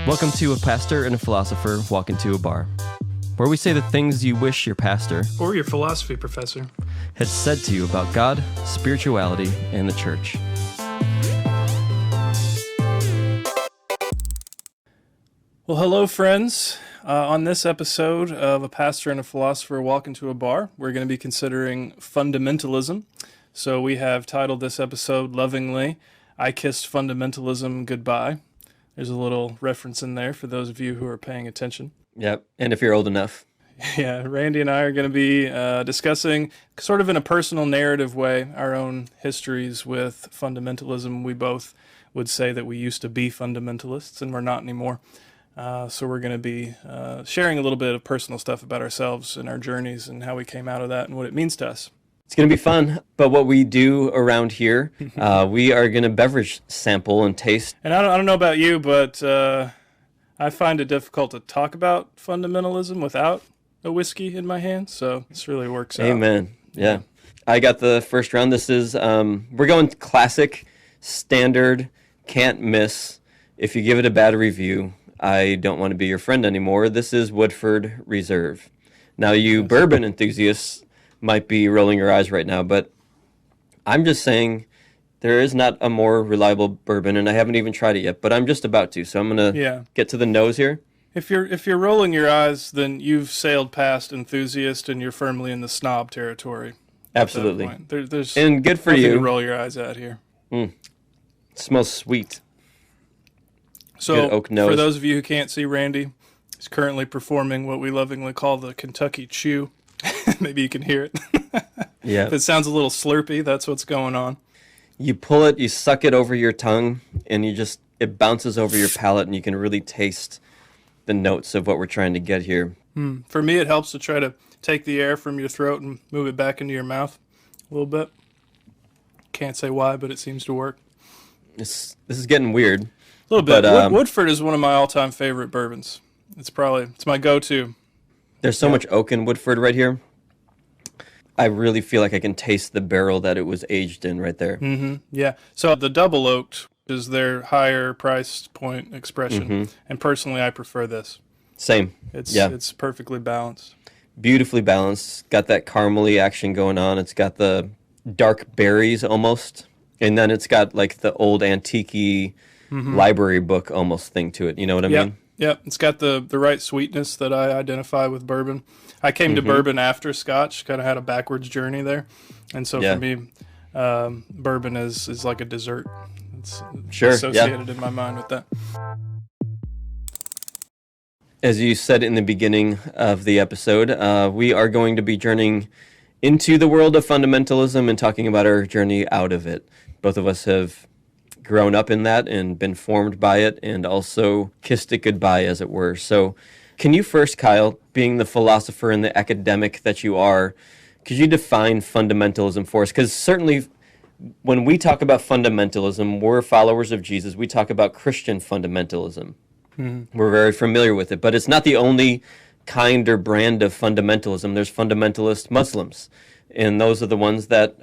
Welcome to A Pastor and a Philosopher Walk Into a Bar, where we say the things you wish your pastor or your philosophy professor had said to you about God, spirituality, and the church. Well, hello, friends. On this episode of A Pastor and a Philosopher Walk Into a Bar, we're going to be considering fundamentalism. So we have titled this episode lovingly, I Kissed Fundamentalism Goodbye. There's a little reference in there for those of you who are paying attention. Yep, and if you're old enough. Yeah, Randy and I are going to be discussing, sort of in a personal narrative way, our own histories with fundamentalism. We both would say that we used to be fundamentalists, and we're not anymore. So we're going to be sharing a little bit of personal stuff about ourselves and our journeys and how we came out of that and what it means to us. It's going to be fun, but what we do around here, we are going to beverage sample and taste. And I don't know about you, but I find it difficult to talk about fundamentalism without a whiskey in my hand, so this really works out. Amen. Yeah. I got the first round. This is, we're going classic, standard, can't miss. If you give it a bad review, I don't want to be your friend anymore. This is Woodford Reserve. Now, you bourbon enthusiasts might be rolling your eyes right now, but I'm just saying there is not a more reliable bourbon, and I haven't even tried it yet, but I'm just about to, so I'm going to get to the nose here. If you're rolling your eyes, then you've sailed past enthusiast and you're firmly in the snob territory. Absolutely. There's and good for nothing you. To roll your eyes at here. It smells sweet. So, good oak nose. For those of you who can't see Randy, he's currently performing what we lovingly call the Kentucky Chew. Maybe you can hear it. Yeah. If it sounds a little slurpy, that's what's going on. You pull it, you suck it over your tongue, and it bounces over your palate, and you can really taste the notes of what we're trying to get here. For me, it helps to try to take the air from your throat and move it back into your mouth a little bit. Can't say why, but it seems to work. This is getting weird. A little bit. But, Woodford is one of my all-time favorite bourbons. It's my go-to. There's so much oak in Woodford right here. I really feel like I can taste the barrel that it was aged in right there. Mm-hmm. Yeah. So the double oaked is their higher price point expression, and personally, I prefer this. Same. It's perfectly balanced. Beautifully balanced. Got that caramely action going on. It's got the dark berries almost, and then it's got like the old antique library book almost thing to it. You know what I mean? Yeah, it's got the right sweetness that I identify with bourbon. I came to bourbon after Scotch, kind of had a backwards journey there. And so for me, bourbon is like a dessert. It's associated in my mind with that. As you said in the beginning of the episode, we are going to be journeying into the world of fundamentalism and talking about our journey out of it. Both of us have grown up in that and been formed by it and also kissed it goodbye, as it were. So can you first, Kyle, being the philosopher and the academic that you are, could you define fundamentalism for us? Because certainly when we talk about fundamentalism, we're followers of Jesus. We talk about Christian fundamentalism. We're very familiar with it, but it's not the only kind or brand of fundamentalism. There's fundamentalist Muslims, and those are the ones that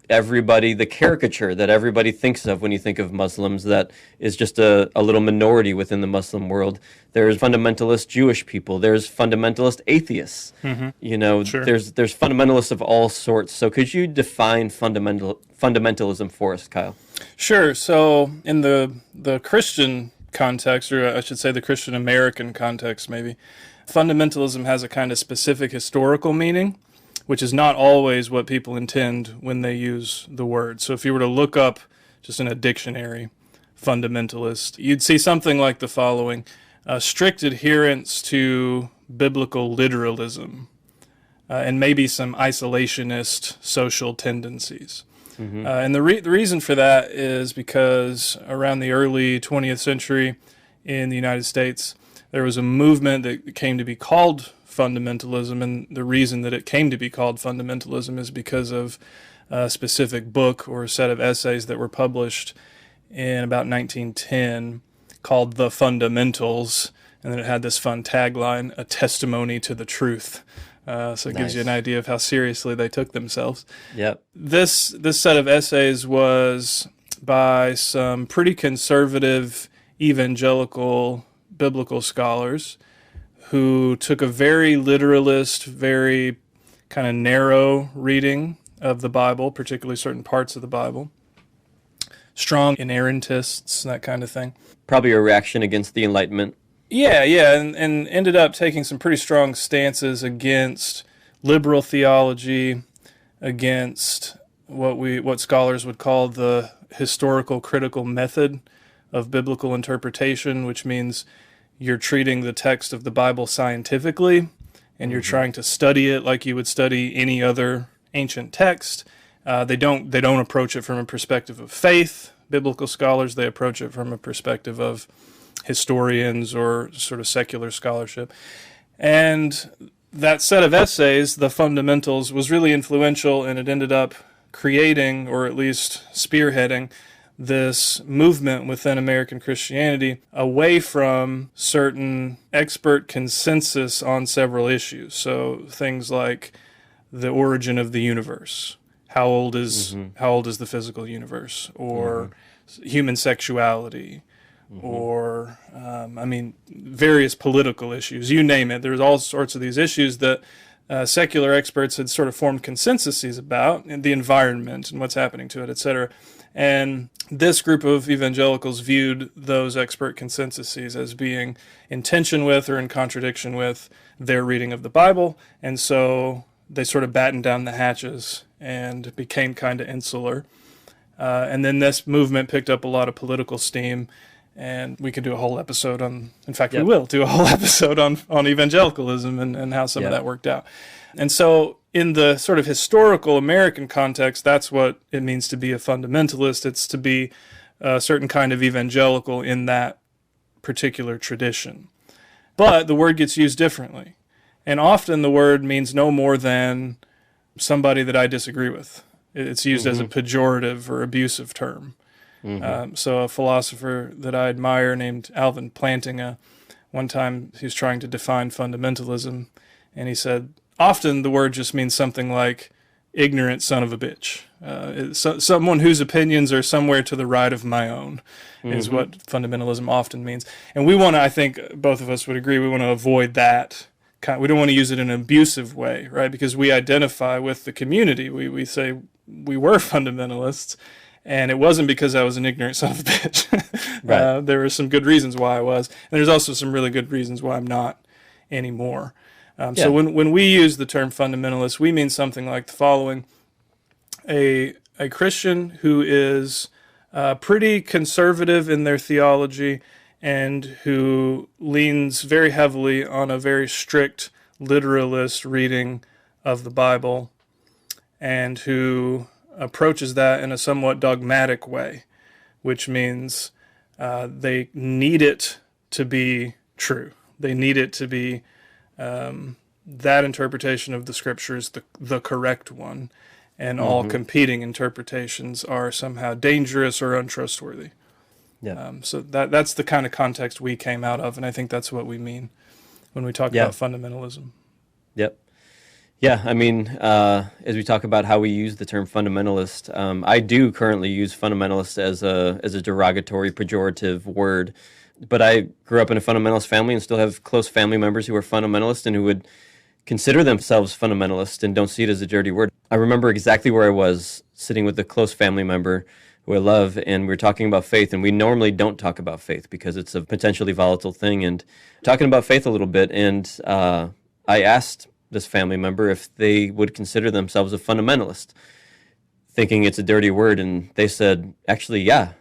the caricature that everybody thinks of when you think of Muslims, that is just a little minority within the Muslim world. There's fundamentalist Jewish people. There's fundamentalist atheists. You know, there's fundamentalists of all sorts. So could you define fundamentalism for us, Kyle? Sure. So in the Christian context, or I should say the Christian American context maybe, fundamentalism has a kind of specific historical meaning, which is not always what people intend when they use the word. So if you were to look up just in a dictionary, fundamentalist, you'd see something like the following: strict adherence to biblical literalism, and maybe some isolationist social tendencies. And the reason for that is because around the early 20th century in the United States, there was a movement that came to be called fundamentalism, and the reason that it came to be called fundamentalism is because of a specific book or a set of essays that were published in about 1910 called The Fundamentals, and then it had this fun tagline, "A Testimony to the Truth." So it gives you an Nice. idea of how seriously they took themselves. Yep. This set of essays was by some pretty conservative evangelical biblical scholars who took a very literalist, very kind of narrow reading of the Bible, particularly certain parts of the Bible. Strong inerrantists, that kind of thing. Probably a reaction against the Enlightenment. Yeah, and ended up taking some pretty strong stances against liberal theology, against what scholars would call the historical critical method of biblical interpretation, which means you're treating the text of the Bible scientifically, and you're trying to study it like you would study any other ancient text. They don't approach it from a perspective of faith. Biblical scholars, they approach it from a perspective of historians or sort of secular scholarship. And that set of essays, the Fundamentals, was really influential, and it ended up creating, or at least spearheading, this movement within American Christianity away from certain expert consensus on several issues. So things like the origin of the universe. How old is the physical universe, or human sexuality, or various political issues. You name it. There's all sorts of these issues that secular experts had sort of formed consensuses about, and the environment and what's happening to it, etc. And this group of evangelicals viewed those expert consensuses as being in tension with or in contradiction with their reading of the Bible, and so they sort of battened down the hatches and became kind of insular. And then this movement picked up a lot of political steam, and we could do a whole episode on, in fact, we will do a whole episode on evangelicalism and how some of that worked out. And so in the sort of historical American context, that's what it means to be a fundamentalist. It's to be a certain kind of evangelical in that particular tradition. But the word gets used differently. And often the word means no more than somebody that I disagree with. It's used as a pejorative or abusive term. So a philosopher that I admire named Alvin Plantinga, one time he was trying to define fundamentalism, and he said, often the word just means something like ignorant son of a bitch. Someone whose opinions are somewhere to the right of my own is what fundamentalism often means. And we want to, I think both of us would agree, we want to avoid that. We don't want to use it in an abusive way, right? Because we identify with the community. We say we were fundamentalists, and it wasn't because I was an ignorant son of a bitch. Right. There were some good reasons why I was, and there's also some really good reasons why I'm not anymore. So when we use the term fundamentalist, we mean something like the following: a Christian who is pretty conservative in their theology and who leans very heavily on a very strict literalist reading of the Bible, and who approaches that in a somewhat dogmatic way, which means they need it to be true. They need it to be that interpretation of the Scriptures, the correct one, and all competing interpretations are somehow dangerous or untrustworthy. Yeah. So that's the kind of context we came out of, and I think that's what we mean when we talk about fundamentalism. Yep. Yeah, I mean, as we talk about how we use the term fundamentalist, I do currently use fundamentalist as a derogatory, pejorative word. But I grew up in a fundamentalist family and still have close family members who are fundamentalists and who would consider themselves fundamentalist and don't see it as a dirty word. I remember exactly where I was sitting with a close family member who I love, and we were talking about faith, and we normally don't talk about faith because it's a potentially volatile thing, and talking about faith a little bit, and I asked this family member if they would consider themselves a fundamentalist, thinking it's a dirty word, and they said, actually, yeah,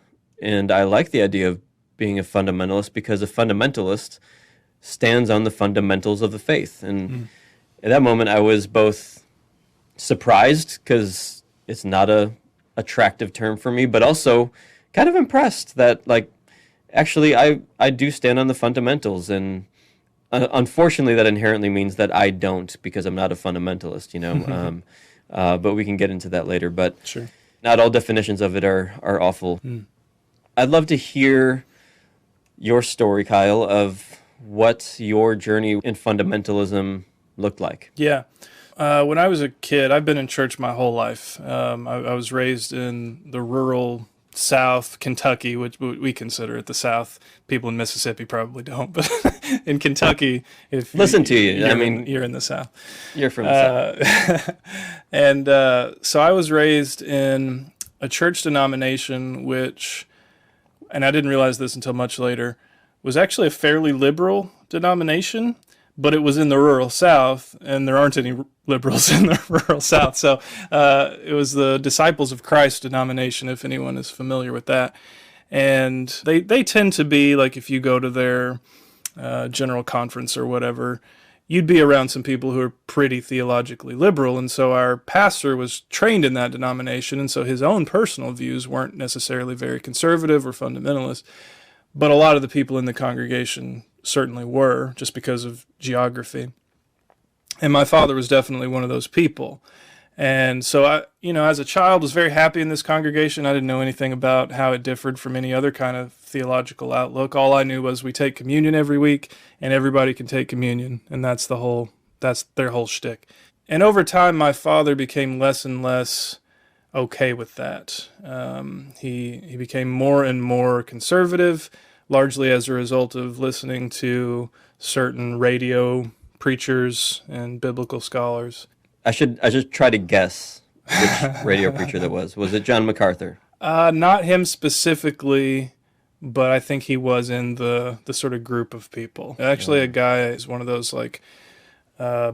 and I like the idea of being a fundamentalist because a fundamentalist stands on the fundamentals of the faith, and at that moment I was both surprised because it's not a attractive term for me, but also kind of impressed that, like, actually I do stand on the fundamentals, and unfortunately that inherently means that I don't, because I'm not a fundamentalist, you know. But we can get into that later. But Sure. Not all definitions of it are awful. I'd love to hear your story, Kyle, of what your journey in fundamentalism looked like. Yeah. When I was a kid, I've been in church my whole life. I was raised in the rural South, Kentucky, which we consider it the South. People in Mississippi probably don't, but in Kentucky, if Listen to you. you're in the South. You're from the South. And so I was raised in a church denomination which, and I didn't realize this until much later, was actually a fairly liberal denomination, but it was in the rural South, and there aren't any liberals in the rural South. So it was the Disciples of Christ denomination, if anyone is familiar with that. And they tend to be, like, if you go to their general conference or whatever, you'd be around some people who are pretty theologically liberal. And so our pastor was trained in that denomination, and so his own personal views weren't necessarily very conservative or fundamentalist. But a lot of the people in the congregation certainly were, just because of geography. And my father was definitely one of those people. And so I, as a child, was very happy in this congregation. I didn't know anything about how it differed from any other kind of theological outlook. All I knew was we take communion every week, and everybody can take communion, and that's their whole shtick. And over time, my father became less and less okay with that. He became more and more conservative, largely as a result of listening to certain radio preachers and biblical scholars. I should try to guess which radio preacher that was. Was it John MacArthur? Not him specifically, but I think he was in the sort of group of people. Actually, a guy is one of those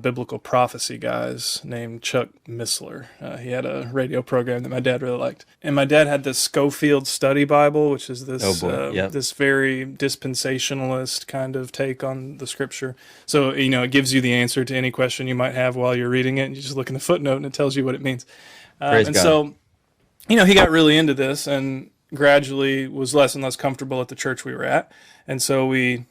biblical prophecy guys named Chuck Missler. He had a radio program that my dad really liked. And my dad had this Schofield Study Bible, which is this this very dispensationalist kind of take on the scripture. So, it gives you the answer to any question you might have while you're reading it, and you just look in the footnote and it tells you what it means. Praise God. So, he got really into this and gradually was less and less comfortable at the church we were at. And so we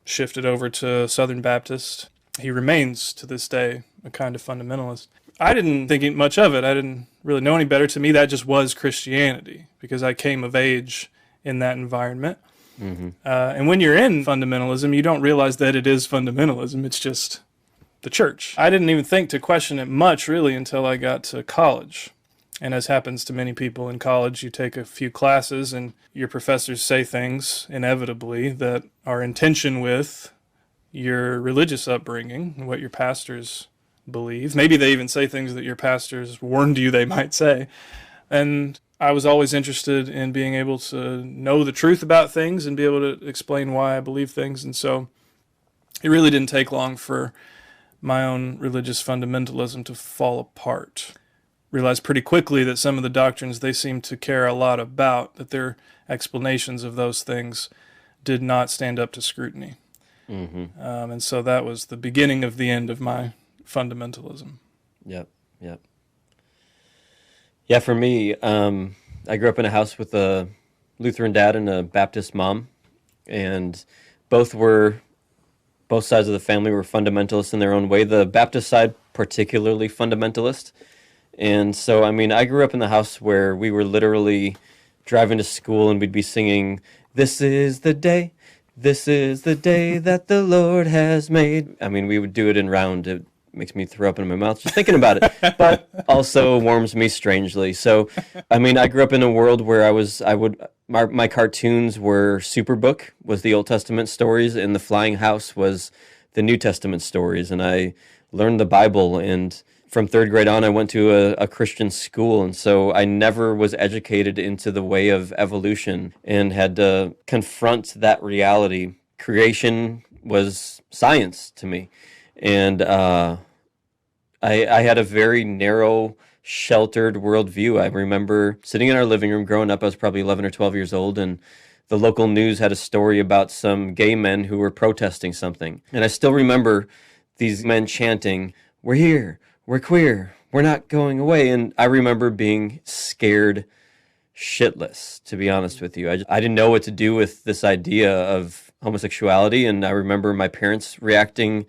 shifted over to Southern Baptist. He remains, to this day, a kind of fundamentalist. I didn't think much of it. I didn't really know any better. To me, that just was Christianity, because I came of age in that environment. Mm-hmm. And when you're in fundamentalism, you don't realize that it is fundamentalism. It's just the church. I didn't even think to question it much, really, until I got to college. And as happens to many people in college, you take a few classes, and your professors say things, inevitably, that are in tension with your religious upbringing and what your pastors believe. Maybe they even say things that your pastors warned you they might say. And I was always interested in being able to know the truth about things and be able to explain why I believe things. And so it really didn't take long for my own religious fundamentalism to fall apart. Realized pretty quickly that some of the doctrines they seemed to care a lot about, that their explanations of those things did not stand up to scrutiny. Mm-hmm. And so that was the beginning of the end of my fundamentalism. Yep. Yeah, for me, I grew up in a house with a Lutheran dad and a Baptist mom, and both sides of the family were fundamentalists in their own way. The Baptist side particularly fundamentalist. And so, I grew up in the house where we were literally driving to school and we'd be singing, "This is the day that the Lord has made." We would do it in round. It makes me throw up in my mouth just thinking about it, but also warms me strangely. So, I grew up in a world where my cartoons were Superbook, was the Old Testament stories, and the Flying House was the New Testament stories. And I learned the Bible, and from third grade on, I went to a Christian school, and so I never was educated into the way of evolution and had to confront that reality. Creation was science to me, and I had a very narrow, sheltered worldview. I remember sitting in our living room growing up. I was probably 11 or 12 years old, and the local news had a story about some gay men who were protesting something. And I still remember these men chanting, "We're here. We're queer, we're not going away." And I remember being scared shitless, to be honest with you. I didn't know what to do with this idea of homosexuality, and I remember my parents reacting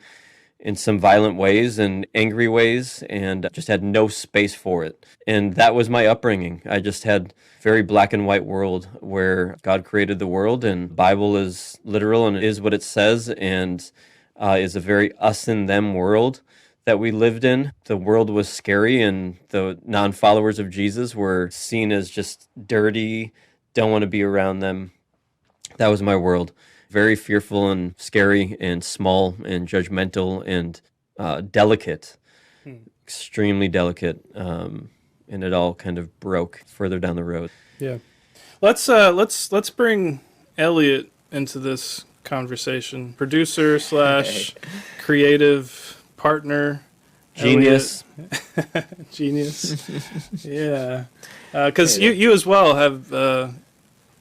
in some violent ways and angry ways, and just had no space for it. And that was my upbringing. I just had a very black and white world where God created the world, and the Bible is literal and it is what it says, and is a very us and them world. that we lived in. The world was scary, and the non-followers of Jesus were seen as just dirty, don't want to be around them. That was my world. Very fearful and scary and small and judgmental and delicate, extremely delicate. And it all kind of broke further down the road. Yeah. Let's bring Elliot into this conversation. Producer slash creative partner. Genius. Genius. Yeah. Because you as well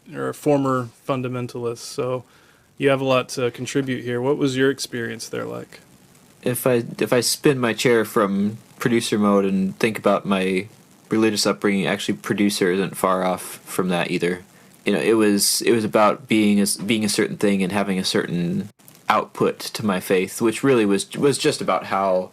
you're a former fundamentalist, so you have a lot to contribute here. What was your experience there like? If I spin my chair from producer mode and think about my religious upbringing, actually producer isn't far off from that either. It was about being a certain thing and having a certain output to my faith, which really was just about how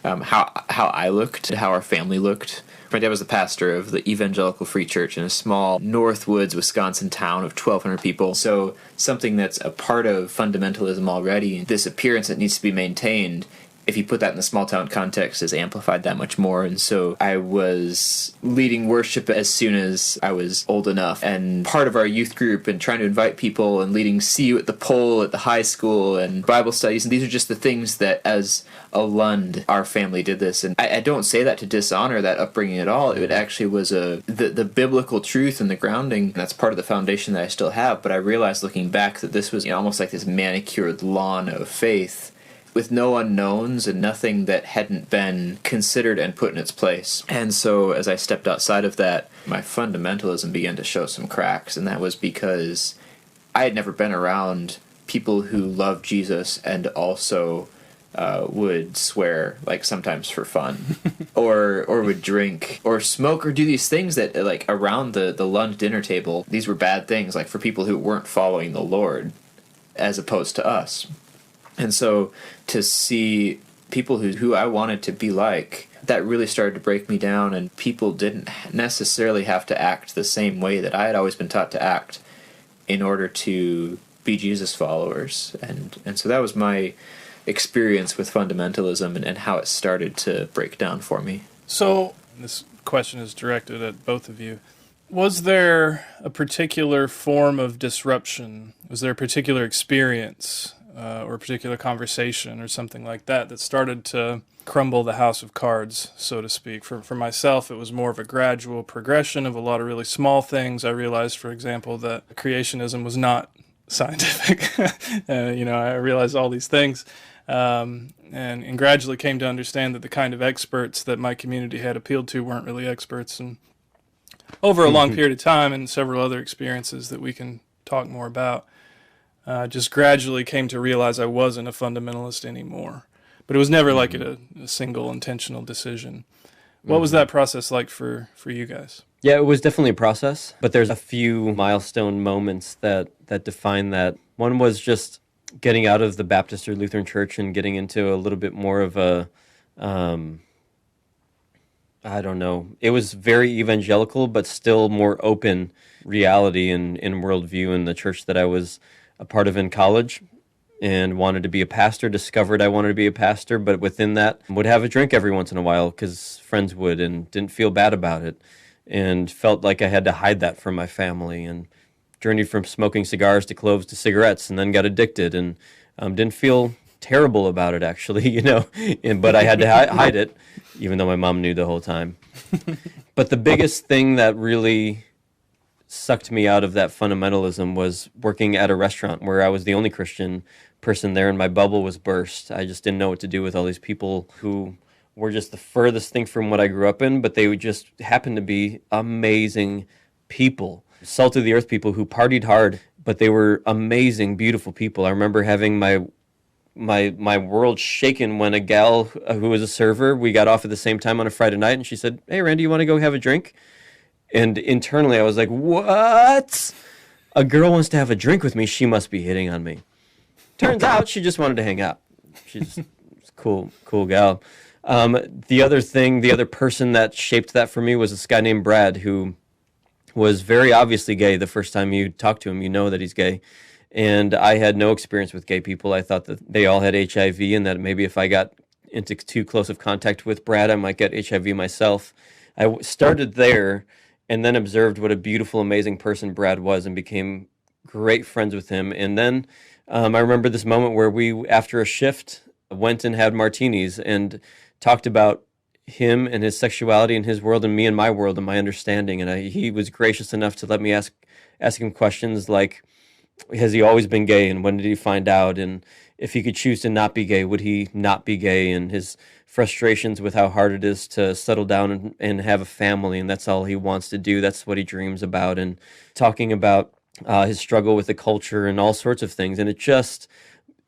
I looked, how our family looked. My dad was the pastor of the Evangelical Free Church in a small Northwoods, Wisconsin town of 1,200 people. So something that's a part of fundamentalism already, this appearance that needs to be maintained, if you put that in the small town context, is amplified that much more. And so I was leading worship as soon as I was old enough, and part of our youth group, and trying to invite people, and leading CU at the pole at the high school, and Bible studies. And these are just the things that, as a Lund, our family did this. And I don't say that to dishonor that upbringing at all. It actually was the biblical truth and the grounding. That's part of the foundation that I still have. But I realized looking back that this was almost like this manicured lawn of faith, with no unknowns and nothing that hadn't been considered and put in its place. And so as I stepped outside of that, my fundamentalism began to show some cracks, and that was because I had never been around people who loved Jesus and also would swear, like sometimes for fun, or would drink or smoke or do these things that, like, around the Lund dinner table, these were bad things, like for people who weren't following the Lord, as opposed to us. And so to see people who I wanted to be like, that really started to break me down, and people didn't necessarily have to act the same way that I had always been taught to act in order to be Jesus followers. And so that was my experience with fundamentalism and how it started to break down for me. So this question is directed at both of you. Was there a particular form of disruption? Was there a particular experience or a particular conversation or something like that started to crumble the house of cards, so to speak? For myself, it was more of a gradual progression of a lot of really small things. I realized, for example, that creationism was not scientific. I realized all these things, and gradually came to understand that the kind of experts that my community had appealed to weren't really experts. And over a long period of time and several other experiences that we can talk more about, just gradually came to realize I wasn't a fundamentalist anymore. But it was never like a single intentional decision. What was that process like for you guys? Yeah, it was definitely a process, but there's a few milestone moments that define that. One was just getting out of the Baptist or Lutheran church and getting into a little bit more of a, I don't know, it was very evangelical, but still more open reality and worldview in the church that I was a part of in college, and wanted to be a pastor, discovered I wanted to be a pastor, but within that would have a drink every once in a while because friends would, and didn't feel bad about it, and felt like I had to hide that from my family, and journeyed from smoking cigars to cloves to cigarettes, and then got addicted, and didn't feel terrible about it, actually, but I had to hide it, even though my mom knew the whole time. But the biggest thing that really sucked me out of that fundamentalism was working at a restaurant where I was the only Christian person there, and my bubble was burst. I just didn't know what to do with all these people who were just the furthest thing from what I grew up in, but they would just happen to be amazing people, salt of the earth people who partied hard, but they were amazing, beautiful people. I remember having my world shaken when a gal who was a server, we got off at the same time on a Friday night, and she said, "Hey, Randy, you want to go have a drink?" And internally, I was like, what? A girl wants to have a drink with me. She must be hitting on me. Turns out she just wanted to hang out. She's a cool gal. The other person that shaped that for me was this guy named Brad, who was very obviously gay. The first time you talk to him, you know that he's gay. And I had no experience with gay people. I thought that they all had HIV, and that maybe if I got into too close of contact with Brad, I might get HIV myself. I started there and then observed what a beautiful, amazing person Brad was and became great friends with him. And then I remember this moment where we, after a shift, went and had martinis and talked about him and his sexuality and his world and me and my world and my understanding. And he was gracious enough to let me ask him questions like, has he always been gay, and when did he find out? And if he could choose to not be gay, would he not be gay? And his frustrations with how hard it is to settle down and have a family, and that's all he wants to do. That's what he dreams about. And talking about his struggle with the culture and all sorts of things. And it just,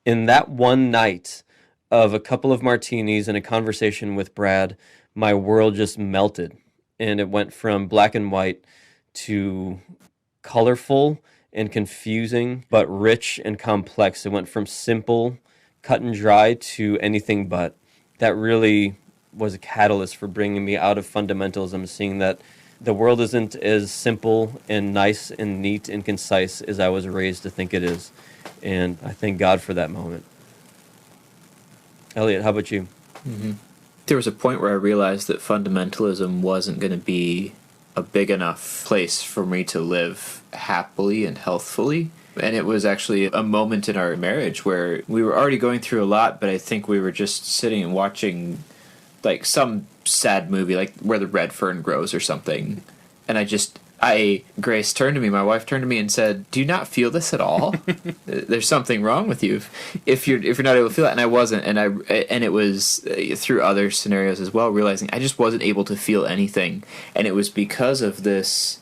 in that one night of a couple of martinis and a conversation with Brad, my world just melted. And it went from black and white to colorful and confusing, but rich and complex. It went from simple, cut and dry to anything but. That really was a catalyst for bringing me out of fundamentalism, seeing that the world isn't as simple and nice and neat and concise as I was raised to think it is. And I thank God for that moment. Elliot, how about you? Mm-hmm. There was a point where I realized that fundamentalism wasn't going to be a big enough place for me to live happily and healthfully. And it was actually a moment in our marriage where we were already going through a lot, but I think we were just sitting and watching like some sad movie, like Where the Red Fern Grows or something. And Grace turned to me, my wife turned to me and said, "Do you not feel this at all? There's something wrong with you if you're not able to feel that." And I wasn't, and it was through other scenarios as well, realizing I just wasn't able to feel anything, and it was because of this,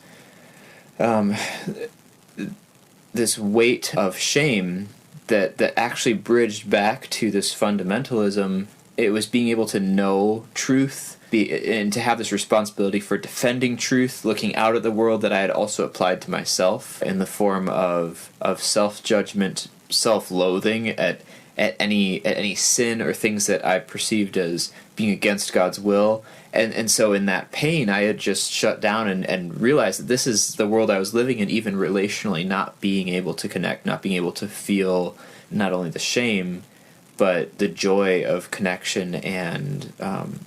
this weight of shame that actually bridged back to this fundamentalism. It was being able to know truth. And to have this responsibility for defending truth, looking out at the world that I had also applied to myself in the form of self-judgment, self-loathing at any sin or things that I perceived as being against God's will. And so in that pain, I had just shut down and realized that this is the world I was living in, even relationally, not being able to connect, not being able to feel not only the shame, but the joy of connection and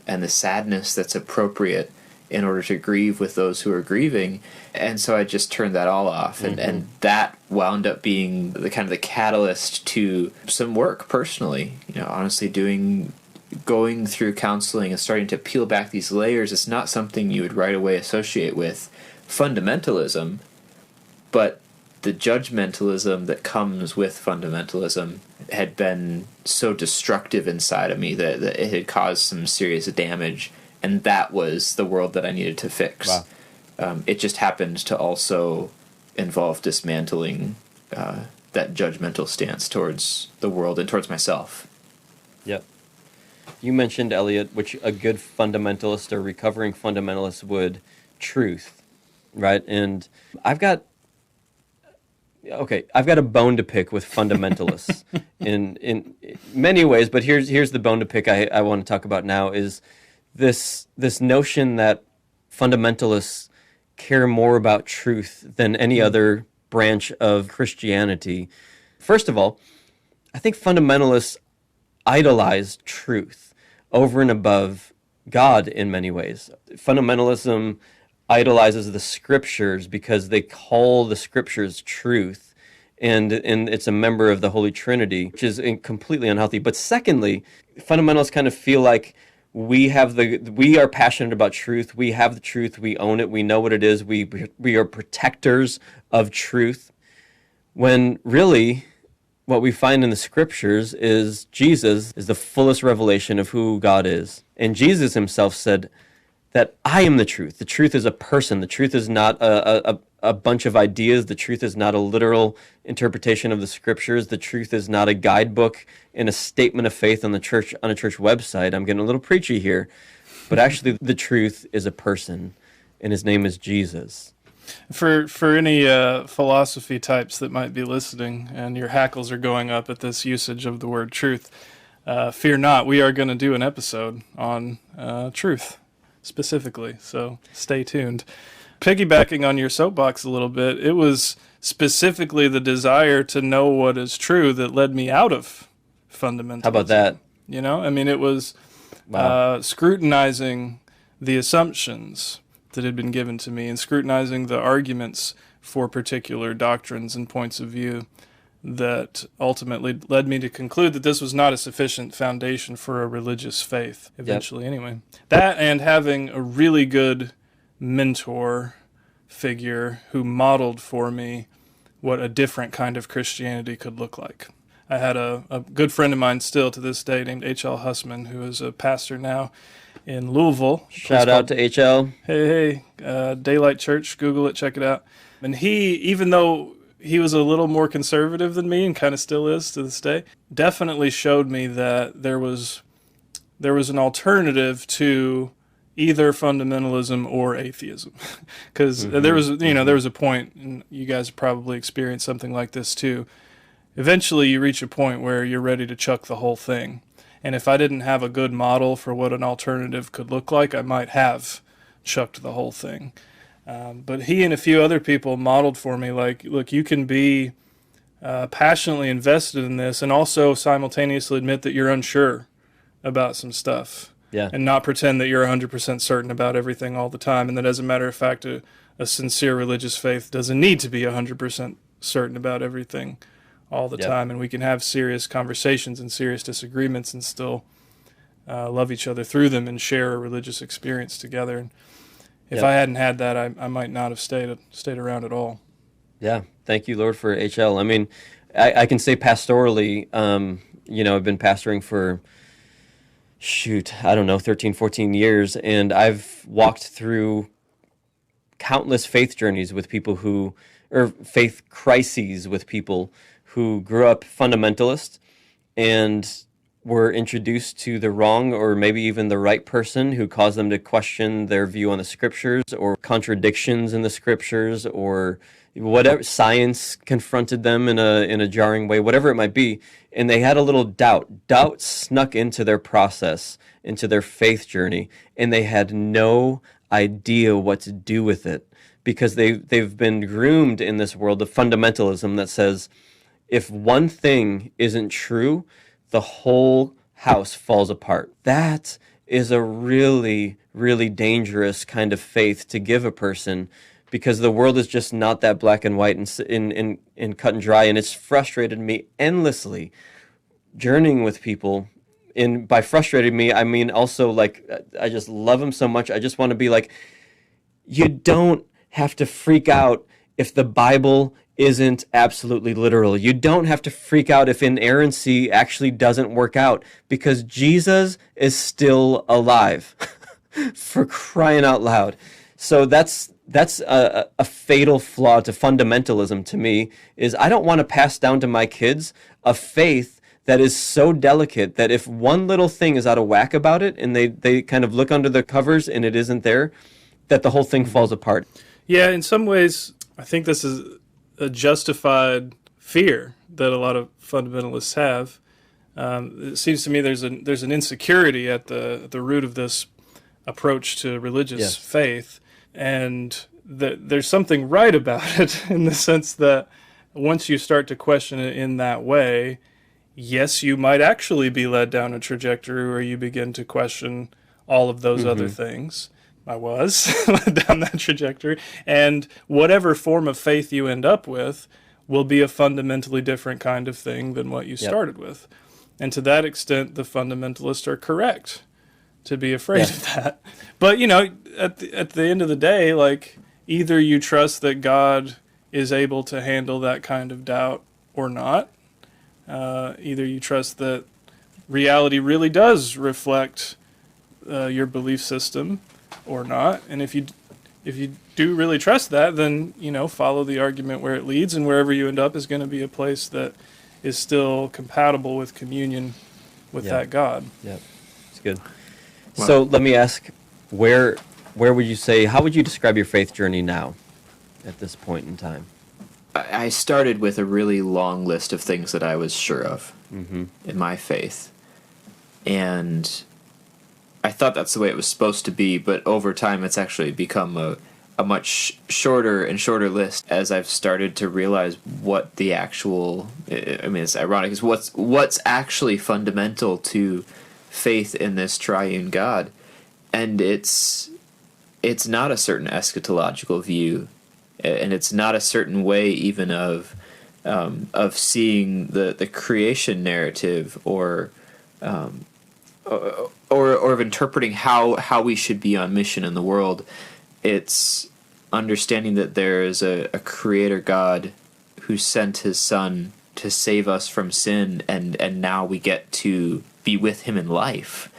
the sadness that's appropriate in order to grieve with those who are grieving. And so I just turned that all off. And that wound up being the kind of the catalyst to some work personally. Honestly, going through counseling and starting to peel back these layers is not something you would right away associate with fundamentalism, but the judgmentalism that comes with fundamentalism had been so destructive inside of me that it had caused some serious damage, and that was the world that I needed to fix. Wow. It just happened to also involve dismantling that judgmental stance towards the world and towards myself. Yep. You mentioned, Elliot, which a good fundamentalist or recovering fundamentalist would, truth, right? And I've got a bone to pick with fundamentalists in many ways, but here's the bone to pick I want to talk about now is this notion that fundamentalists care more about truth than any other branch of Christianity. First of all, I think fundamentalists idolize truth over and above God in many ways. Fundamentalism idolizes the scriptures because they call the scriptures truth, and it's a member of the Holy Trinity, which is completely unhealthy. But secondly, fundamentalists kind of feel like we are passionate about truth, we have the truth, we own it, we know what it is, we are protectors of truth, when really what we find in the scriptures is Jesus is the fullest revelation of who God is. And Jesus himself said that I am the truth. The truth is a person. The truth is not a bunch of ideas. The truth is not a literal interpretation of the scriptures. The truth is not a guidebook and a statement of faith on a church website. I'm getting a little preachy here. But actually, the truth is a person, and his name is Jesus. For any philosophy types that might be listening and your hackles are going up at this usage of the word truth, fear not, we are going to do an episode on truth specifically, so stay tuned. Piggybacking on your soapbox a little bit, it was specifically the desire to know what is true that led me out of fundamentalism. How about that? You know, I mean, it was scrutinizing the assumptions that had been given to me and scrutinizing the arguments for particular doctrines and points of view that ultimately led me to conclude that this was not a sufficient foundation for a religious faith, eventually, anyway. That and having a really good mentor figure who modeled for me what a different kind of Christianity could look like. I had a good friend of mine still to this day named H.L. Hussman, who is a pastor now in Louisville. Shout out to H.L. Hey, Daylight Church, Google it, check it out. And he, even though he was a little more conservative than me and kind of still is to this day, definitely showed me that there was an alternative to either fundamentalism or atheism. Because there was a point, and you guys probably experienced something like this too. Eventually you reach a point where you're ready to chuck the whole thing. And if I didn't have a good model for what an alternative could look like, I might have chucked the whole thing. But he and a few other people modeled for me, like, look, you can be passionately invested in this and also simultaneously admit that you're unsure about some stuff. Yeah. And not pretend that you're 100% certain about everything all the time. And that, as a matter of fact, a sincere religious faith doesn't need to be 100% certain about everything all the time. And we can have serious conversations and serious disagreements and still love each other through them and share a religious experience together. And if I hadn't had that, I might not have stayed around at all. Yeah. Thank you, Lord, for HL. I mean, I can say pastorally, I've been pastoring for, 13, 14 years, and I've walked through countless faith journeys with people or faith crises with people who grew up fundamentalist and were introduced to the wrong or maybe even the right person who caused them to question their view on the scriptures or contradictions in the scriptures or whatever. Science confronted them in a jarring way, whatever it might be. And they had a little doubt. Doubt snuck into their process, into their faith journey, and they had no idea what to do with it because they've been groomed in this world of fundamentalism that says, if one thing isn't true, the whole house falls apart. That is a really, really dangerous kind of faith to give a person because the world is just not that black and white and cut and dry. And it's frustrated me endlessly journeying with people. And by frustrated me, I mean also like I just love them so much. I just want to be like, you don't have to freak out if the Bible isn't absolutely literal. You don't have to freak out if inerrancy actually doesn't work out because Jesus is still alive. For crying out loud. So that's a fatal flaw to fundamentalism to me, is I don't want to pass down to my kids a faith that is so delicate that if one little thing is out of whack about it and they kind of look under the covers and it isn't there, that the whole thing falls apart. Yeah, in some ways, I think this is a justified fear that a lot of fundamentalists have. It seems to me there's an insecurity at the root of this approach to religious faith, and that there's something right about it in the sense that once you start to question it in that way, yes, you might actually be led down a trajectory where you begin to question all of those other things. I was led down that trajectory, and whatever form of faith you end up with will be a fundamentally different kind of thing than what you started with. And to that extent, the fundamentalists are correct to be afraid of that. But, at the end of the day, like, either you trust that God is able to handle that kind of doubt or not. Either you trust that reality really does reflect your belief system or not. And if you do really trust that, then, follow the argument where it leads, and wherever you end up is going to be a place that is still compatible with communion with that God. Yeah, it's good. Wow. So let me ask, where would you say, how would you describe your faith journey now at this point in time? I started with a really long list of things that I was sure of in my faith. And I thought that's the way it was supposed to be, but over time it's actually become a much shorter and shorter list as I've started to realize what the actual, I mean, it's ironic, is what's actually fundamental to faith in this triune God. And it's not a certain eschatological view, and it's not a certain way even of seeing the creation narrative, or of interpreting how we should be on mission in the world. It's understanding that there is a creator God who sent his son to save us from sin, and now we get to be with him in life.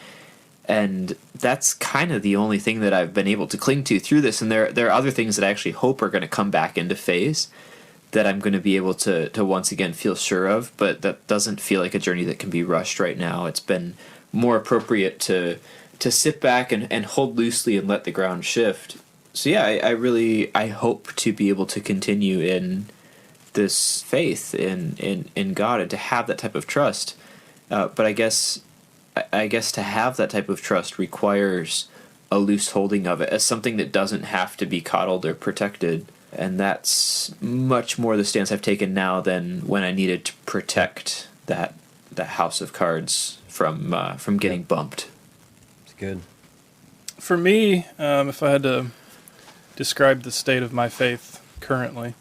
And that's kind of the only thing that I've been able to cling to through this. And there are other things that I actually hope are going to come back into phase that I'm going to be able to once again feel sure of, but that doesn't feel like a journey that can be rushed right now. It's been more appropriate to sit back and hold loosely and let the ground shift. So yeah, I hope to be able to continue in this faith in God, and to have that type of trust. But I guess to have that type of trust requires a loose holding of it as something that doesn't have to be coddled or protected. And that's much more the stance I've taken now than when I needed to protect that house of cards from getting bumped. It's good. For me, if I had to describe the state of my faith currently,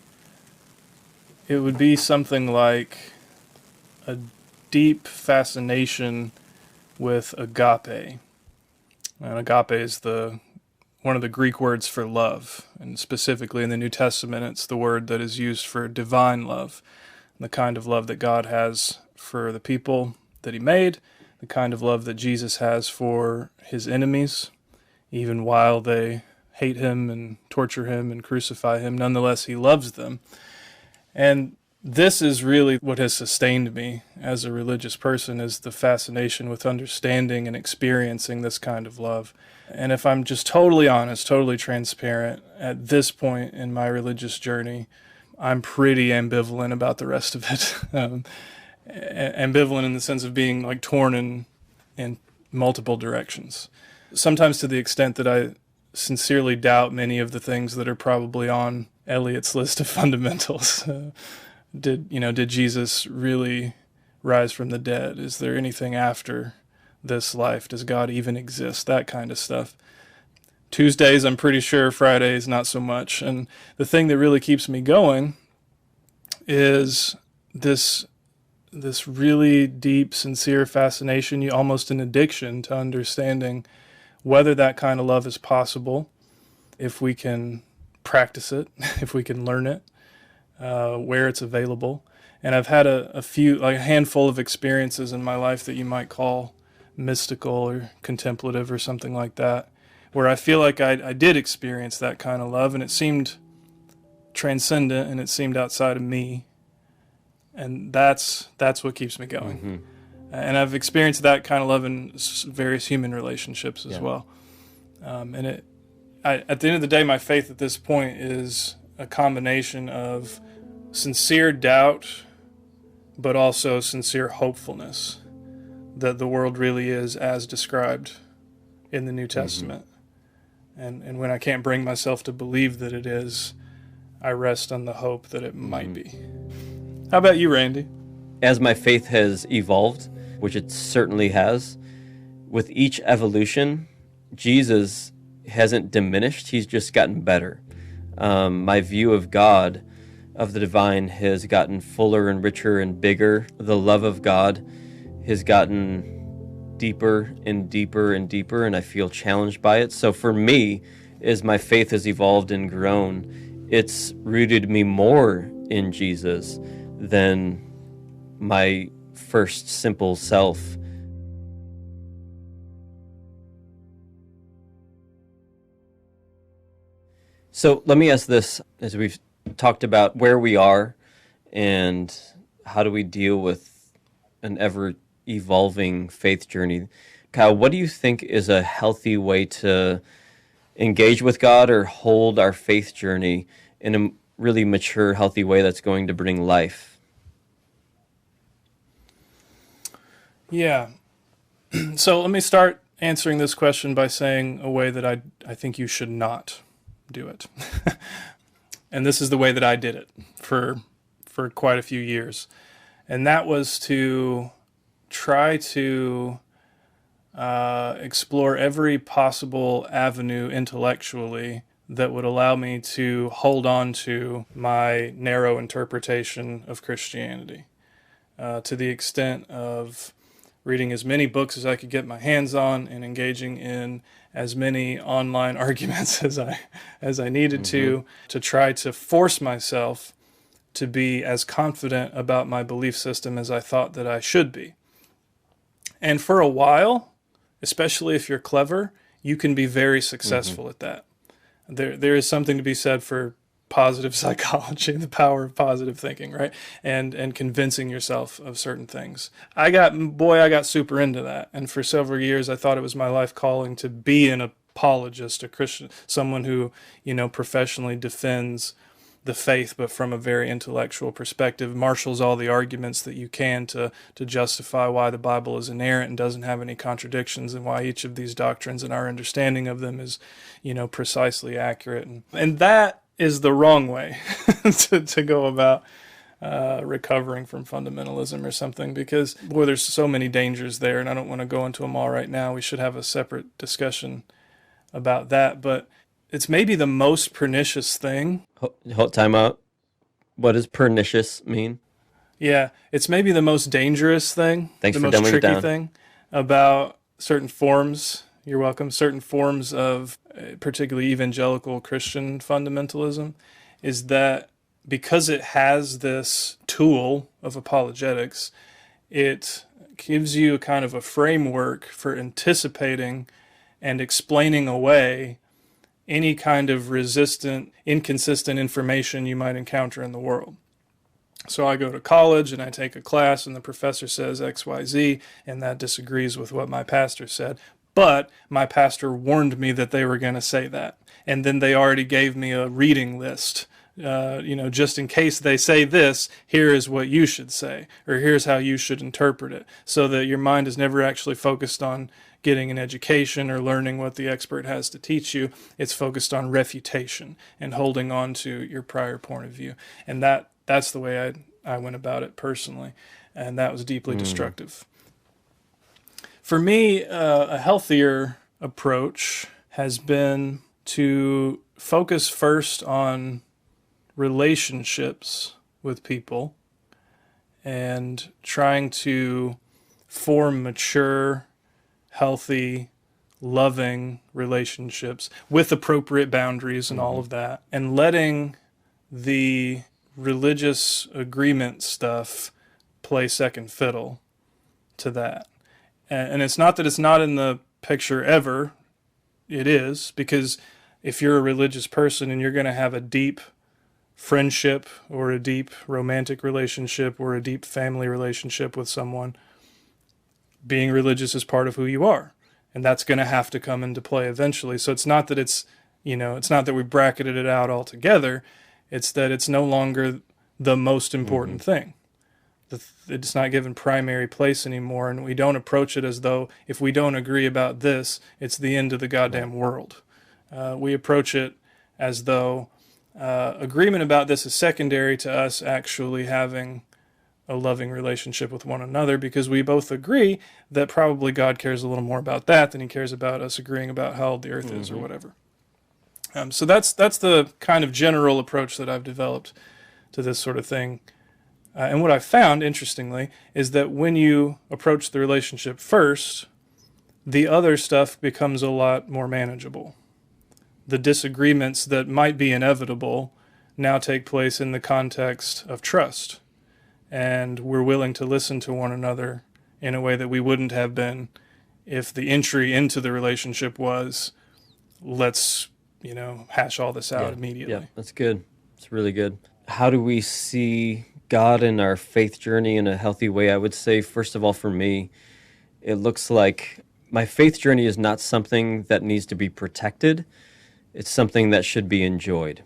it would be something like a deep fascination with agape. And agape is one of the Greek words for love, and specifically in the New Testament, it's the word that is used for divine love, the kind of love that God has for the people that he made, the kind of love that Jesus has for his enemies, even while they hate him and torture him and crucify him, nonetheless he loves them. And this is really what has sustained me as a religious person, is the fascination with understanding and experiencing this kind of love. And if I'm just totally honest, totally transparent, at this point in my religious journey, I'm pretty ambivalent about the rest of it. Ambivalent in the sense of being like torn in multiple directions. Sometimes to the extent that I sincerely doubt many of the things that are probably on Elliot's list of fundamentals. Did Jesus really rise from the dead? Is there anything after this life? Does God even exist? That kind of stuff. Tuesdays, I'm pretty sure. Fridays, not so much. And the thing that really keeps me going is this really deep, sincere fascination, almost an addiction to understanding whether that kind of love is possible, if we can practice it, if we can learn it, where it's available. And I've had a handful of experiences in my life that you might call mystical or contemplative or something like that, where I feel like I did experience that kind of love, and it seemed transcendent, and it seemed outside of me. And that's what keeps me going. Mm-hmm. And I've experienced that kind of love in various human relationships as well. At the end of the day, my faith at this point is a combination of sincere doubt, but also sincere hopefulness that the world really is as described in the New Testament. Mm-hmm. And when I can't bring myself to believe that it is, I rest on the hope that it might be. How about you, Randy? As my faith has evolved, which it certainly has, with each evolution, Jesus hasn't diminished, he's just gotten better. My view of God, of the divine, has gotten fuller and richer and bigger. The love of God has gotten deeper and deeper and deeper, and I feel challenged by it. So for me, as my faith has evolved and grown, it's rooted me more in Jesus than my first simple self. So let me ask this, as we've talked about where we are and how do we deal with an ever-evolving faith journey. Kyle, what do you think is a healthy way to engage with God or hold our faith journey in a really mature, healthy way that's going to bring life? Yeah. So let me start answering this question by saying a way that I think you should not do it. And this is the way that I did it for quite a few years. And that was to try to explore every possible avenue intellectually that would allow me to hold on to my narrow interpretation of Christianity, to the extent of reading as many books as I could get my hands on and engaging in as many online arguments as I needed to try to force myself to be as confident about my belief system as I thought that I should be. And for a while, especially if you're clever, you can be very successful at that. There is something to be said for positive psychology, the power of positive thinking, right? And convincing yourself of certain things. I got super into that. And for several years, I thought it was my life calling to be an apologist, a Christian, someone who, professionally defends the faith, but from a very intellectual perspective, marshals all the arguments that you can to justify why the Bible is inerrant and doesn't have any contradictions, and why each of these doctrines and our understanding of them is, precisely accurate. And that is the wrong way to go about recovering from fundamentalism or something, because, boy, there's so many dangers there, and I don't want to go into them all right now. We should have a separate discussion about that, but it's maybe the most pernicious thing. Hold time out. What does pernicious mean? Yeah, it's maybe the most dangerous thing. Thanks the for most dumbing it tricky down. thing about certain forms. You're welcome. Certain forms of particularly evangelical Christian fundamentalism is that because it has this tool of apologetics, it gives you a kind of a framework for anticipating and explaining away any kind of resistant, inconsistent information you might encounter in the world. So I go to college and I take a class and the professor says XYZ, and that disagrees with what my pastor said. But my pastor warned me that they were going to say that. And then they already gave me a reading list. Just in case they say this, here is what you should say, or here's how you should interpret it, so that your mind is never actually focused on getting an education or learning what the expert has to teach you. It's focused on refutation and holding on to your prior point of view. And that's the way I went about it personally, and that was deeply destructive. For me, a healthier approach has been to focus first on relationships with people and trying to form mature, healthy, loving relationships with appropriate boundaries and all of that, and letting the religious agreement stuff play second fiddle to that. And it's not that it's not in the picture ever. It is, because if you're a religious person and you're going to have a deep friendship or a deep romantic relationship or a deep family relationship with someone, being religious is part of who you are. And that's going to have to come into play eventually. So it's not that it's not that we bracketed it out altogether. It's that it's no longer the most important thing. It's not given primary place anymore, and we don't approach it as though if we don't agree about this, it's the end of the goddamn world. We approach it as though agreement about this is secondary to us actually having a loving relationship with one another, because we both agree that probably God cares a little more about that than he cares about us agreeing about how old the earth is or whatever. So that's the kind of general approach that I've developed to this sort of thing. And what I found, interestingly, is that when you approach the relationship first, the other stuff becomes a lot more manageable. The disagreements that might be inevitable now take place in the context of trust. And we're willing to listen to one another in a way that we wouldn't have been if the entry into the relationship was, let's, hash all this out immediately. Yeah, that's good. It's really good. How do we see God in our faith journey in a healthy way? I would say, first of all, for me, it looks like my faith journey is not something that needs to be protected. It's something that should be enjoyed.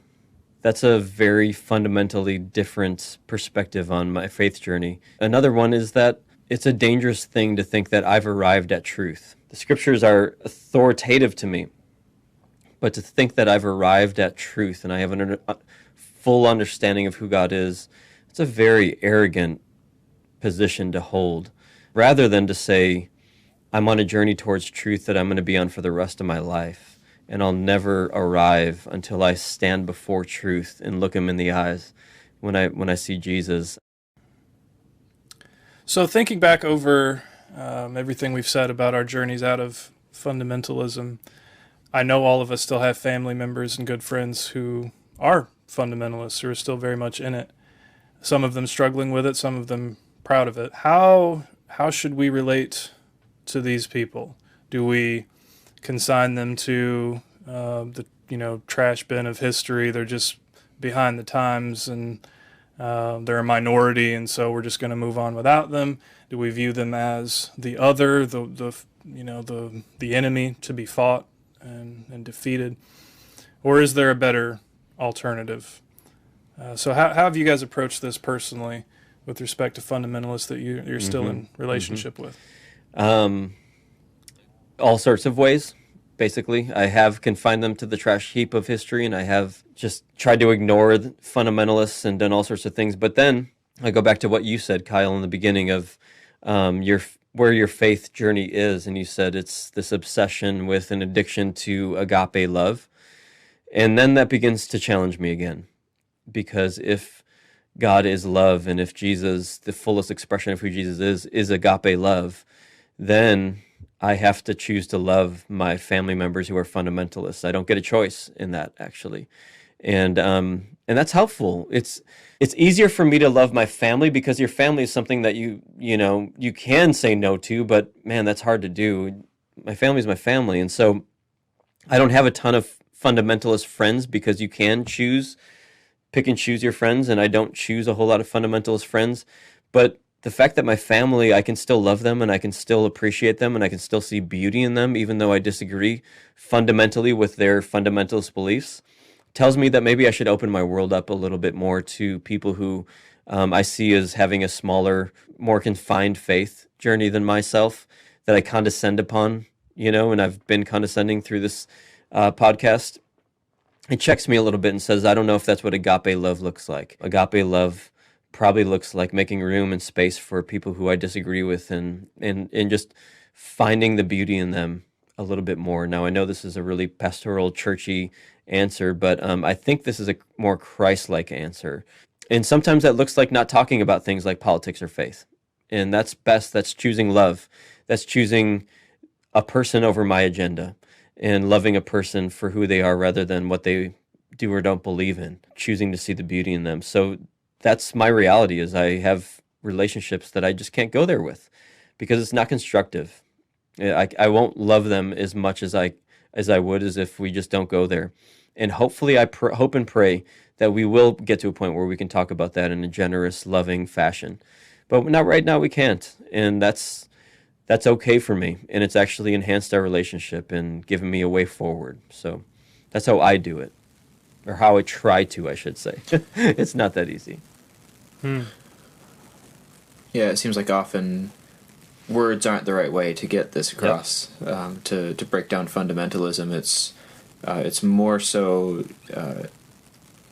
That's a very fundamentally different perspective on my faith journey. Another one is that it's a dangerous thing to think that I've arrived at truth. The scriptures are authoritative to me, But to think that I've arrived at truth and I have a full understanding of who God is, it's a very arrogant position to hold, rather than to say, I'm on a journey towards truth that I'm going to be on for the rest of my life, and I'll never arrive until I stand before truth and look him in the eyes when I see Jesus. So thinking back over everything we've said about our journeys out of fundamentalism, I know all of us still have family members and good friends who are fundamentalists, who are still very much in it. Some of them struggling with it, some of them proud of it. How should we relate to these people? Do we consign them to the trash bin of history? They're just behind the times, and they're a minority, and so we're just going to move on without them? Do we view them as the other, the enemy to be fought and defeated? Or is there a better alternative? So how have you guys approached this personally with respect to fundamentalists that you're still in relationship with? All sorts of ways, basically. I have confined them to the trash heap of history, and I have just tried to ignore the fundamentalists and done all sorts of things. But then I go back to what you said, Kyle, in the beginning of where your faith journey is, and you said it's this obsession with an addiction to agape love. And then that begins to challenge me again, because if God is love, and if Jesus, the fullest expression of who Jesus is agape love, then I have to choose to love my family members who are fundamentalists. I don't get a choice in that, actually. And that's helpful. It's easier for me to love my family, because your family is something that you can say no to, but man, that's hard to do. My family is my family. And so I don't have a ton of fundamentalist friends, because you can pick and choose your friends, and I don't choose a whole lot of fundamentalist friends. But the fact that my family, I can still love them, and I can still appreciate them, and I can still see beauty in them, even though I disagree fundamentally with their fundamentalist beliefs, tells me that maybe I should open my world up a little bit more to people who I see as having a smaller, more confined faith journey than myself, that I condescend upon, and I've been condescending through this podcast. It checks me a little bit and says, I don't know if that's what agape love looks like. Agape love probably looks like making room and space for people who I disagree with, and just finding the beauty in them a little bit more. Now, I know this is a really pastoral, churchy answer, but I think this is a more Christ-like answer. And sometimes that looks like not talking about things like politics or faith. And that's best. That's choosing love. That's choosing a person over my agenda, and loving a person for who they are rather than what they do or don't believe in, choosing to see the beauty in them. So that's my reality, is I have relationships that I just can't go there with, because it's not constructive. I won't love them as much as I would as if we just don't go there. And hopefully I hope and pray that we will get to a point where we can talk about that in a generous, loving fashion. But not right now, we can't. And that's okay for me. And it's actually enhanced our relationship and given me a way forward. So that's how I do it. Or how I try to, I should say. It's not that easy. Yeah, it seems like often words aren't the right way to get this across. Yep. To break down fundamentalism, it's more so,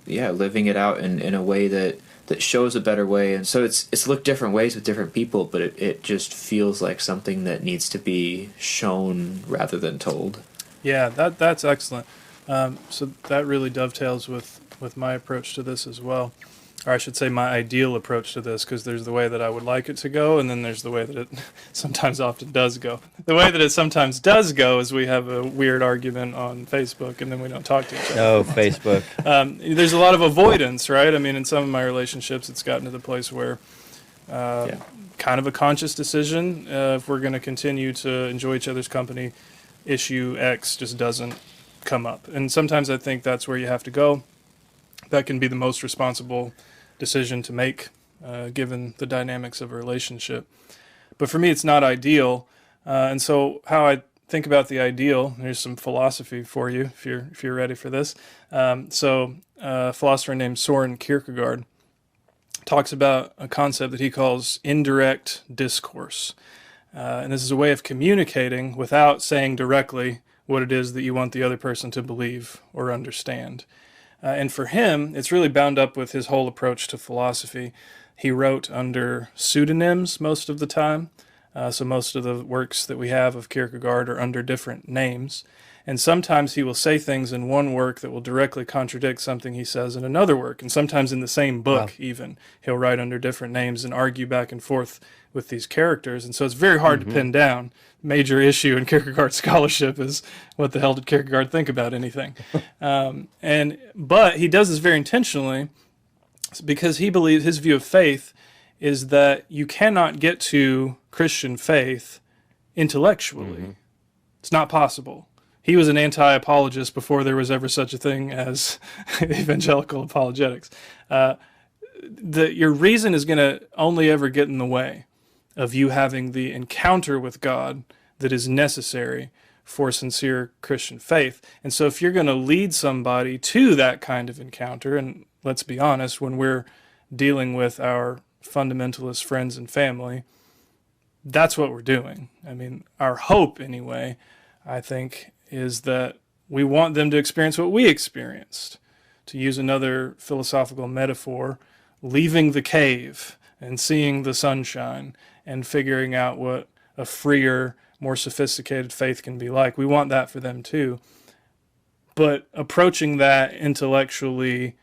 living it out in a way that shows a better way. And so it's looked different ways with different people, but it just feels like something that needs to be shown rather than told. Yeah, that's excellent. So that really dovetails with my approach to this as well. Or I should say my ideal approach to this, because there's the way that I would like it to go, and then there's the way that it sometimes often does go. The way that it sometimes does go is we have a weird argument on Facebook, and then we don't talk to each other. Oh, Facebook. There's a lot of avoidance, right? I mean, in some of my relationships, it's gotten to the place where kind of a conscious decision, if we're going to continue to enjoy each other's company, issue X just doesn't come up. And sometimes I think that's where you have to go. That can be the most responsible decision to make, given the dynamics of a relationship. But for me, it's not ideal. And so how I think about the ideal, here's some philosophy for you, if you're ready for this. A philosopher named Soren Kierkegaard talks about a concept that he calls indirect discourse. And this is a way of communicating without saying directly what it is that you want the other person to believe or understand. And for him, it's really bound up with his whole approach to philosophy. He wrote under pseudonyms most of the time. So most of the works that we have of Kierkegaard are under different names. And sometimes he will say things in one work that will directly contradict something he says in another work. And sometimes in the same book, even, he'll write under different names and argue back and forth with these characters. And so it's very hard to pin down. Major issue in Kierkegaard's scholarship is, what the hell did Kierkegaard think about anything? But he does this very intentionally, because he believes, his view of faith is that you cannot get to Christian faith intellectually. It's not possible. He was an anti-apologist before there was ever such a thing as evangelical apologetics. Your reason is going to only ever get in the way of you having the encounter with God that is necessary for sincere Christian faith. And so if you're going to lead somebody to that kind of encounter, and let's be honest, when we're dealing with our fundamentalist friends and family, that's what we're doing. I mean, our hope, anyway, I think, is that we want them to experience what we experienced. To use another philosophical metaphor, leaving the cave and seeing the sunshine and figuring out what a freer, more sophisticated faith can be like. We want that for them too. But approaching that intellectually,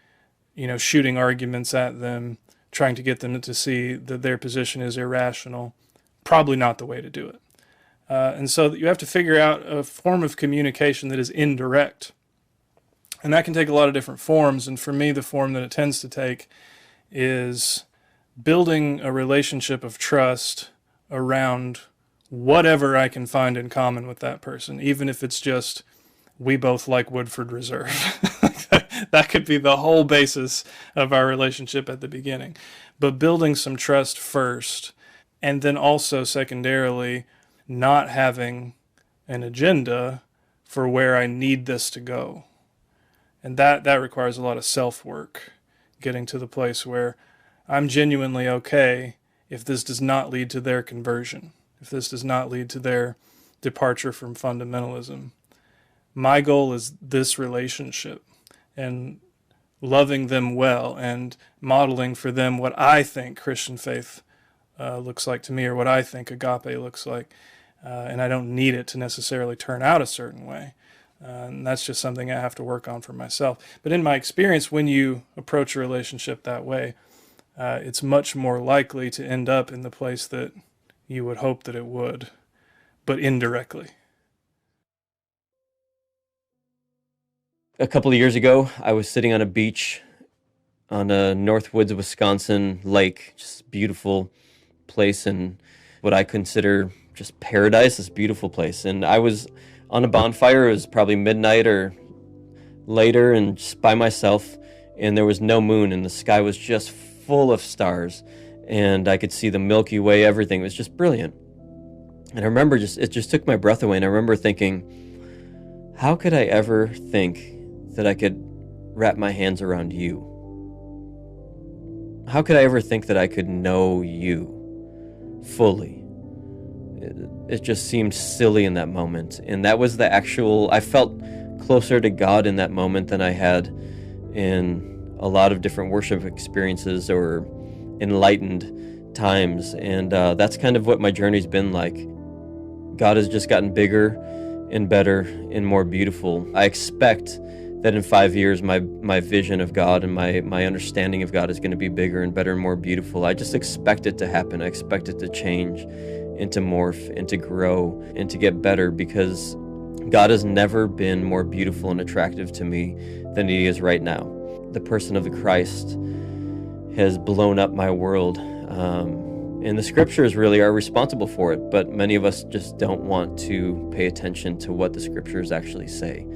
shooting arguments at them, trying to get them to see that their position is irrational, probably not the way to do it. And so you have to figure out a form of communication that is indirect. And that can take a lot of different forms. And for me, the form that it tends to take is building a relationship of trust around whatever I can find in common with that person, even if it's just, we both like Woodford Reserve. That could be the whole basis of our relationship at the beginning. But building some trust first, and then also secondarily, not having an agenda for where I need this to go. And that requires a lot of self-work, getting to the place where I'm genuinely okay if this does not lead to their conversion, if this does not lead to their departure from fundamentalism. My goal is this relationship, and loving them well and modeling for them what I think Christian faith looks like to me, or what I think agape looks like. And I don't need it to necessarily turn out a certain way. And that's just something I have to work on for myself. But in my experience, when you approach a relationship that way, it's much more likely to end up in the place that you would hope that it would, but indirectly. A couple of years ago, I was sitting on a beach on a Northwoods, Wisconsin lake, just beautiful place and what I consider just paradise, this beautiful place. And I was on a bonfire. It was probably midnight or later, and just by myself, and there was no moon, and the sky was just full of stars, and I could see the Milky Way, everything. It was just brilliant. And I remember it just took my breath away, and I remember thinking, how could I ever think that I could wrap my hands around you? How could I ever think that I could know you fully? It just seemed silly in that moment. And that was I felt closer to God in that moment than I had in a lot of different worship experiences or enlightened times. And that's kind of what my journey's been like. God has just gotten bigger and better and more beautiful. I expect that in 5 years, my vision of God and my understanding of God is going to be bigger and better and more beautiful. I just expect it to happen. I expect it to change and to morph and to grow and to get better, because God has never been more beautiful and attractive to me than he is right now. The person of the Christ has blown up my world. And the scriptures really are responsible for it, but many of us just don't want to pay attention to what the scriptures actually say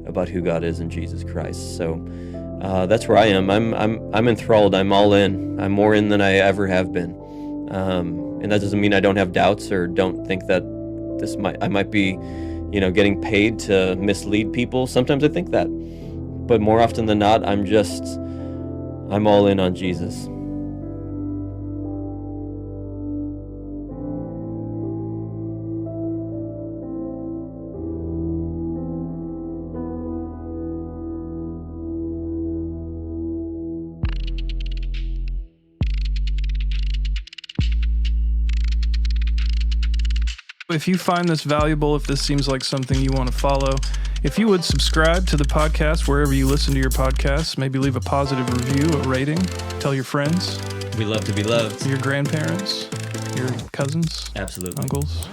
about who God is in Jesus Christ. So that's where I am. I'm enthralled. I'm all in. I'm more in than I ever have been. And that doesn't mean I don't have doubts or don't think that I might be, getting paid to mislead people. Sometimes I think that, but more often than not, I'm all in on Jesus. if you find this valuable, if this seems like something you want to follow, if you would subscribe to the podcast wherever you listen to your podcasts, maybe leave a positive review, a rating, tell your friends. We love to be loved. Your grandparents, your cousins, Absolutely. uncles.